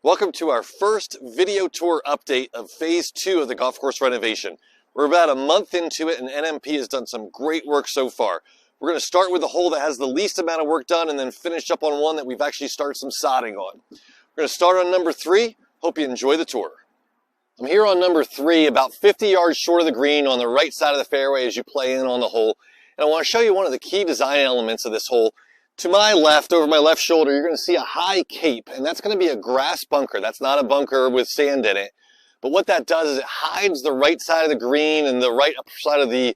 Welcome to our first video tour update of Phase 2 of the golf course renovation. We're about a month into it and NMP has done some great work so far. We're going to start with the hole that has the least amount of work done and then finish up on one that we've actually started some sodding on. We're going to start on number 3. Hope you enjoy the tour. I'm here on number 3, about 50 yards short of the green on the right side of the fairway as you play in on the hole. And I want to show you one of the key design elements of this hole. To my left, over my left shoulder, you're going to see a high cape, and that's going to be a grass bunker. That's not a bunker with sand in it. But what that does is it hides the right side of the green and the right upper side of the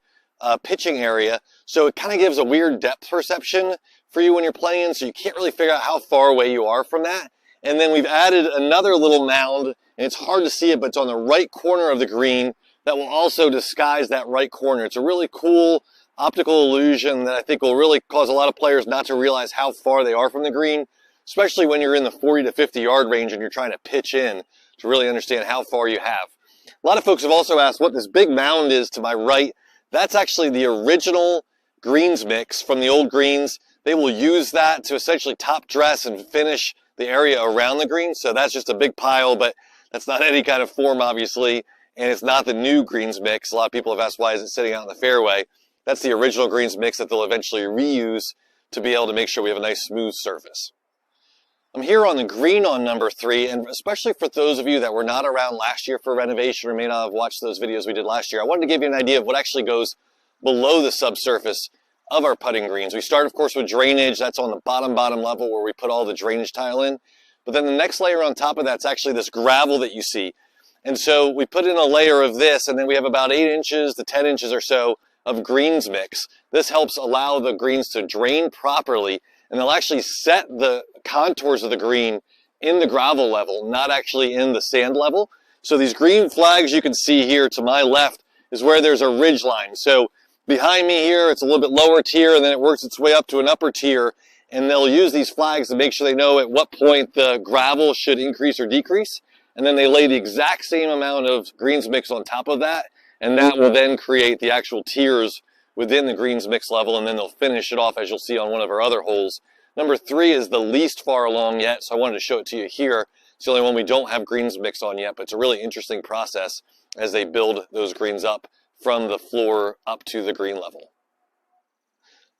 pitching area. So it kind of gives a weird depth perception for you when you're playing, so you can't really figure out how far away you are from that. And then we've added another little mound, and it's hard to see it, but it's on the right corner of the green that will also disguise that right corner. It's a really cool optical illusion that I think will really cause a lot of players not to realize how far they are from the green, especially when you're in the 40 to 50 yard range and you're trying to pitch in to really understand how far you have. A lot of folks have also asked what this big mound is to my right. That's actually the original greens mix from the old greens. They will use that to essentially top dress and finish the area around the green. So that's just a big pile, but that's not any kind of form, obviously, and it's not the new greens mix. A lot of people have asked, why is it sitting out in the fairway? That's the original greens mix that they'll eventually reuse to be able to make sure we have a nice smooth surface. I'm here on the green on number 3, and especially for those of you that were not around last year for renovation or may not have watched those videos we did last year, I wanted to give you an idea of what actually goes below the subsurface of our putting greens. We start, of course, with drainage. That's on the bottom level where we put all the drainage tile in. But then the next layer on top of that's actually this gravel that you see. And so we put in a layer of this, and then we have about 8 inches to 10 inches or so of greens mix. This helps allow the greens to drain properly, and they'll actually set the contours of the green in the gravel level, not actually in the sand level. So these green flags you can see here to my left is where there's a ridge line. So behind me here, it's a little bit lower tier, and then it works its way up to an upper tier, and they'll use these flags to make sure they know at what point the gravel should increase or decrease, and then they lay the exact same amount of greens mix on top of that, and that will then create the actual tiers within the greens mix level, and then they'll finish it off as you'll see on one of our other holes. Number 3 is the least far along yet, so I wanted to show it to you here. It's the only one we don't have greens mix on yet, but it's a really interesting process as they build those greens up from the floor up to the green level.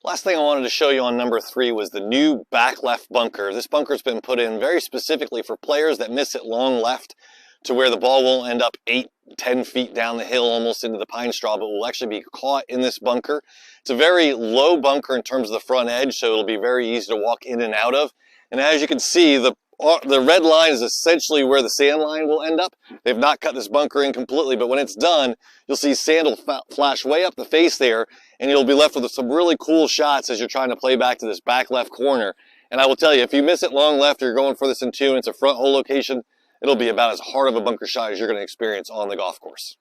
Last thing I wanted to show you on number 3 was the new back left bunker. This bunker's been put in very specifically for players that miss it long left, to where the ball won't end up 8-10 feet down the hill almost into the pine straw, but will actually be caught in this bunker. It's a very low bunker in terms of the front edge, so it'll be very easy to walk in and out of. And as you can see, the red line is essentially where the sand line will end up. They've not cut this bunker in completely, but when it's done, you'll see sand will flash way up the face there, and you'll be left with some really cool shots as you're trying to play back to this back left corner. And I will tell you, if you miss it long left or you're going for this in 2 and it's a front hole location, it'll be about as hard of a bunker shot as you're going to experience on the golf course.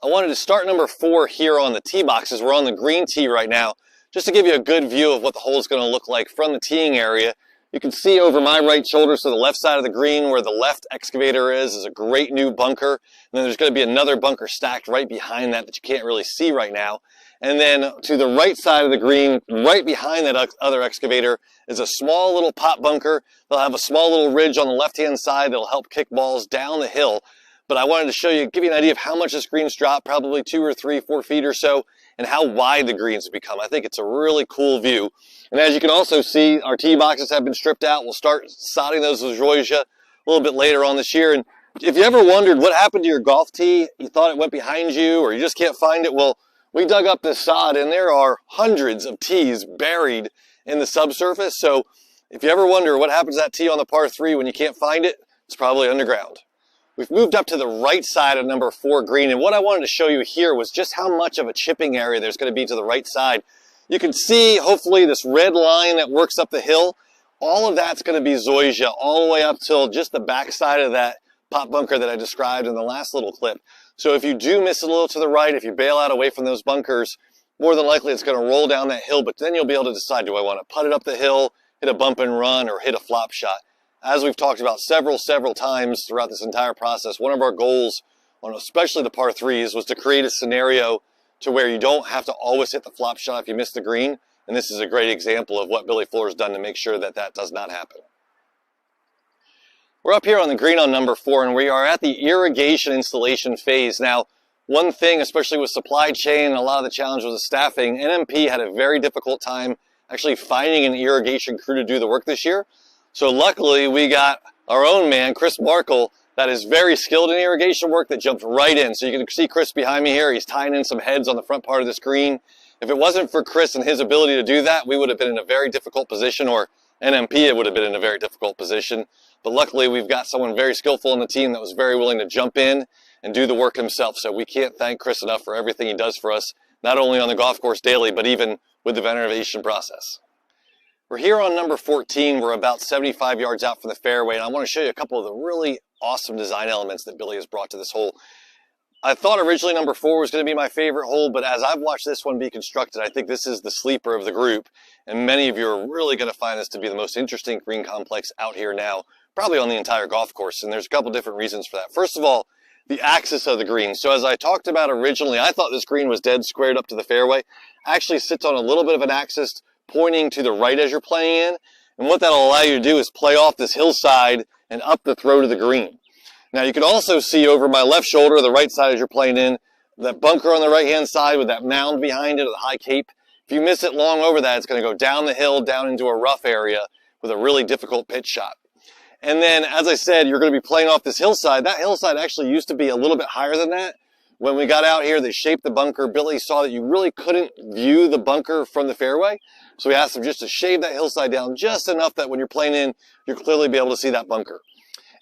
I wanted to start number 4 here on the tee boxes. We're on the green tee right now, just to give you a good view of what the hole is going to look like from the teeing area. You can see over my right shoulder, so the left side of the green where the left excavator is a great new bunker. And then there's going to be another bunker stacked right behind that you can't really see right now. And then to the right side of the green, right behind that other excavator, is a small little pop bunker. They'll have a small little ridge on the left-hand side that'll help kick balls down the hill. But I wanted to show you, give you an idea of how much this green's dropped, probably 2 or 3, 4 feet or so, and how wide the greens have become. I think it's a really cool view. And as you can also see, our tee boxes have been stripped out. We'll start sodding those with zoysia a little bit later on this year. And if you ever wondered what happened to your golf tee, you thought it went behind you or you just can't find it, well, we dug up this sod and there are hundreds of tees buried in the subsurface. So if you ever wonder what happens to that tee on the par 3 when you can't find it, it's probably underground. We've moved up to the right side of number 4 green, and what I wanted to show you here was just how much of a chipping area there's going to be to the right side. You can see, hopefully, this red line that works up the hill. All of that's going to be zoysia all the way up till just the back side of that pop bunker that I described in the last little clip. So if you do miss a little to the right, if you bail out away from those bunkers, more than likely it's going to roll down that hill, but then you'll be able to decide, do I want to putt it up the hill, hit a bump and run, or hit a flop shot? As we've talked about several times throughout this entire process, one of our goals on especially the par 3s was to create a scenario to where you don't have to always hit the flop shot if you miss the green. And this is a great example of what Billy Fuller has done to make sure that that does not happen. We're up here on the green on number 4, and we are at the irrigation installation phase. Now, one thing, especially with supply chain and a lot of the challenges with staffing, NMP had a very difficult time actually finding an irrigation crew to do the work this year. So luckily, we got our own man, Chris Markle, that is very skilled in irrigation work, that jumped right in. So you can see Chris behind me here. He's tying in some heads on the front part of this green. If it wasn't for Chris and his ability to do that, we would have been in a very difficult position, or NMP would have been in a very difficult position. But luckily, we've got someone very skillful on the team that was very willing to jump in and do the work himself. So we can't thank Chris enough for everything he does for us, not only on the golf course daily, but even with the renovation process. We're here on number 14. We're about 75 yards out from the fairway, and I want to show you a couple of the really awesome design elements that Billy has brought to this hole. I thought originally number 4 was going to be my favorite hole, but as I've watched this one be constructed, I think this is the sleeper of the group, and many of you are really going to find this to be the most interesting green complex out here now, probably on the entire golf course, and there's a couple different reasons for that. First of all, the axis of the green. So as I talked about originally, I thought this green was dead squared up to the fairway. Actually sits on a little bit of an axis pointing to the right as you're playing in, and what that'll allow you to do is play off this hillside and up the throat of the green. Now you can also see over my left shoulder, the right side as you're playing in, that bunker on the right-hand side with that mound behind it, or the high cape. If you miss it long over that, it's going to go down the hill, down into a rough area with a really difficult pitch shot. And then, as I said, you're going to be playing off this hillside. That hillside actually used to be a little bit higher than that. When we got out here, they shaped the bunker. Billy saw that you really couldn't view the bunker from the fairway. So we asked him just to shave that hillside down just enough that when you're playing in, you'll clearly be able to see that bunker.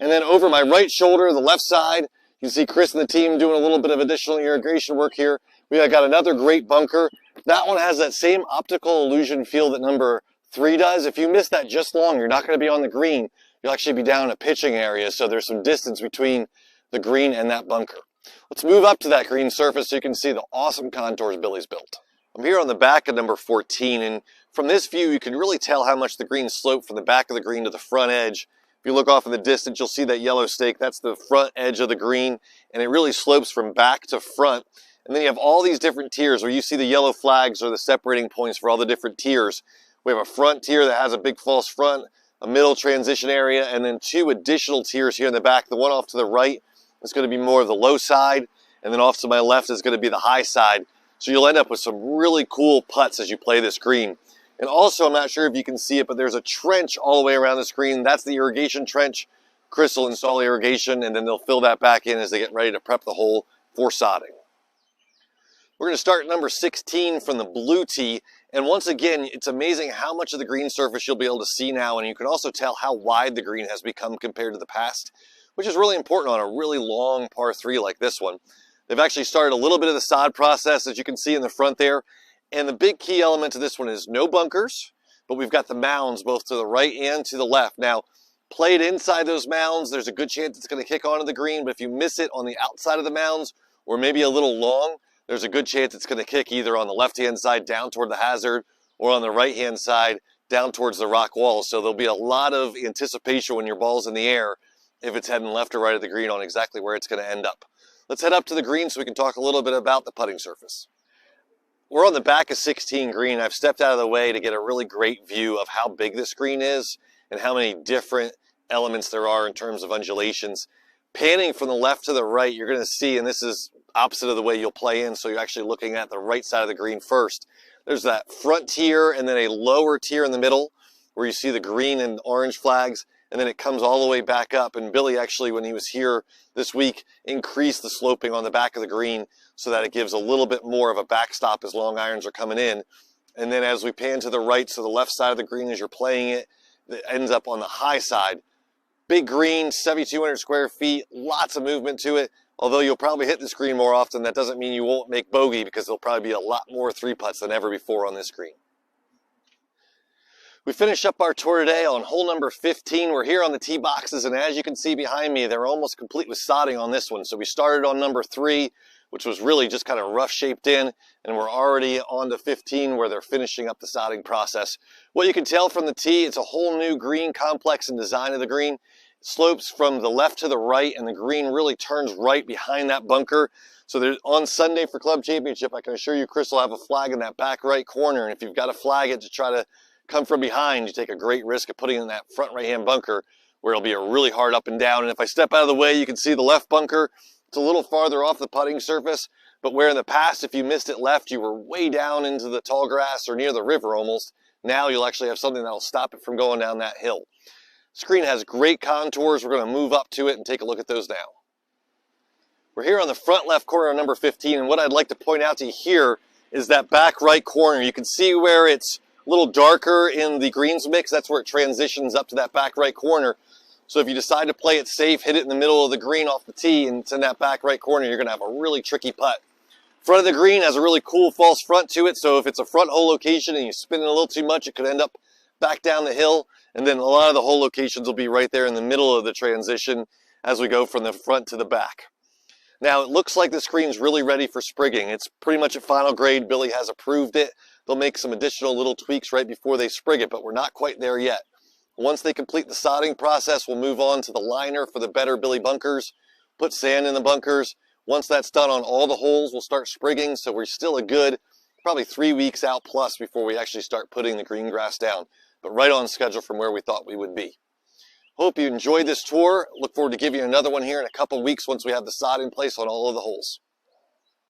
And then over my right shoulder, the left side, you can see Chris and the team doing a little bit of additional irrigation work here. We got another great bunker. That one has that same optical illusion feel that number 3 does. If you miss that just long, you're not going to be on the green. You'll actually be down a pitching area, so there's some distance between the green and that bunker. Let's move up to that green surface so you can see the awesome contours Billy's built. I'm here on the back of number 14, and from this view, you can really tell how much the green sloped from the back of the green to the front edge. If you look off in the distance, you'll see that yellow stake. That's the front edge of the green, and it really slopes from back to front. And then you have all these different tiers where you see the yellow flags are the separating points for all the different tiers. We have a front tier that has a big false front, a middle transition area, and then 2 additional tiers here in the back. The one off to the right is going to be more of the low side, and then off to my left is going to be the high side. So you'll end up with some really cool putts as you play this green. And also, I'm not sure if you can see it, but there's a trench all the way around the green. That's the irrigation trench. Chris will install irrigation, and then they'll fill that back in as they get ready to prep the hole for sodding. We're going to start number 16 from the blue tee. And once again, it's amazing how much of the green surface you'll be able to see now, and you can also tell how wide the green has become compared to the past, which is really important on a really long par 3 like this one. They've actually started a little bit of the sod process, as you can see in the front there. And the big key element to this one is no bunkers, but we've got the mounds both to the right and to the left. Now, played inside those mounds, there's a good chance it's going to kick onto the green, but if you miss it on the outside of the mounds, or maybe a little long, there's a good chance it's going to kick either on the left-hand side down toward the hazard, or on the right-hand side down towards the rock wall. So there'll be a lot of anticipation when your ball's in the air if it's heading left or right of the green on exactly where it's going to end up. Let's head up to the green so we can talk a little bit about the putting surface. We're on the back of 16 green. I've stepped out of the way to get a really great view of how big this green is and how many different elements there are in terms of undulations. Panning from the left to the right, you're going to see, and this is opposite of the way you'll play in, so you're actually looking at the right side of the green first. There's that front tier and then a lower tier in the middle where you see the green and orange flags, and then it comes all the way back up. And Billy actually, when he was here this week, increased the sloping on the back of the green so that it gives a little bit more of a backstop as long irons are coming in. And then as we pan to the right, so the left side of the green as you're playing it, it ends up on the high side. Big green, 7,200 square feet, lots of movement to it. Although you'll probably hit this green more often, that doesn't mean you won't make bogey, because there'll probably be a lot more 3-putts than ever before on this green. We finish up our tour today on hole number 15. We're here on the tee boxes, and as you can see behind me, they're almost complete with sodding on this one. So we started on number 3, which was really just kind of rough shaped in, and we're already on to 15 where they're finishing up the sodding process. What you can tell from the tee, it's a whole new green complex and design of the green. It slopes from the left to the right, and the green really turns right behind that bunker. So there's, on Sunday for Club Championship, I can assure you Chris will have a flag in that back right corner, and if you've got to flag it to try to come from behind, you take a great risk of putting in that front right-hand bunker, where it'll be a really hard up and down. And if I step out of the way, you can see the left bunker. It's a little farther off the putting surface, but where in the past, if you missed it left, you were way down into the tall grass or near the river almost. Now you'll actually have something that'll stop it from going down that hill. Screen has great contours. We're going to move up to it and take a look at those now. We're here on the front left corner of number 15, and what I'd like to point out to you here is that back right corner. You can see where it's a little darker in the greens mix. That's where it transitions up to that back right corner. So if you decide to play it safe, hit it in the middle of the green off the tee, and it's in that back right corner, you're going to have a really tricky putt. Front of the green has a really cool false front to it, so if it's a front hole location and you spin it a little too much, it could end up back down the hill. And then a lot of the hole locations will be right there in the middle of the transition as we go from the front to the back. Now, it looks like the screen's really ready for sprigging. It's pretty much at final grade. Billy has approved it. They'll make some additional little tweaks right before they sprig it, but we're not quite there yet. Once they complete the sodding process, we'll move on to the liner for the better Billy bunkers, put sand in the bunkers. Once that's done on all the holes, we'll start sprigging, so we're still a good probably 3 weeks out plus before we actually start putting the green grass down, but right on schedule from where we thought we would be. Hope you enjoyed this tour. Look forward to giving you another one here in a couple weeks once we have the sod in place on all of the holes.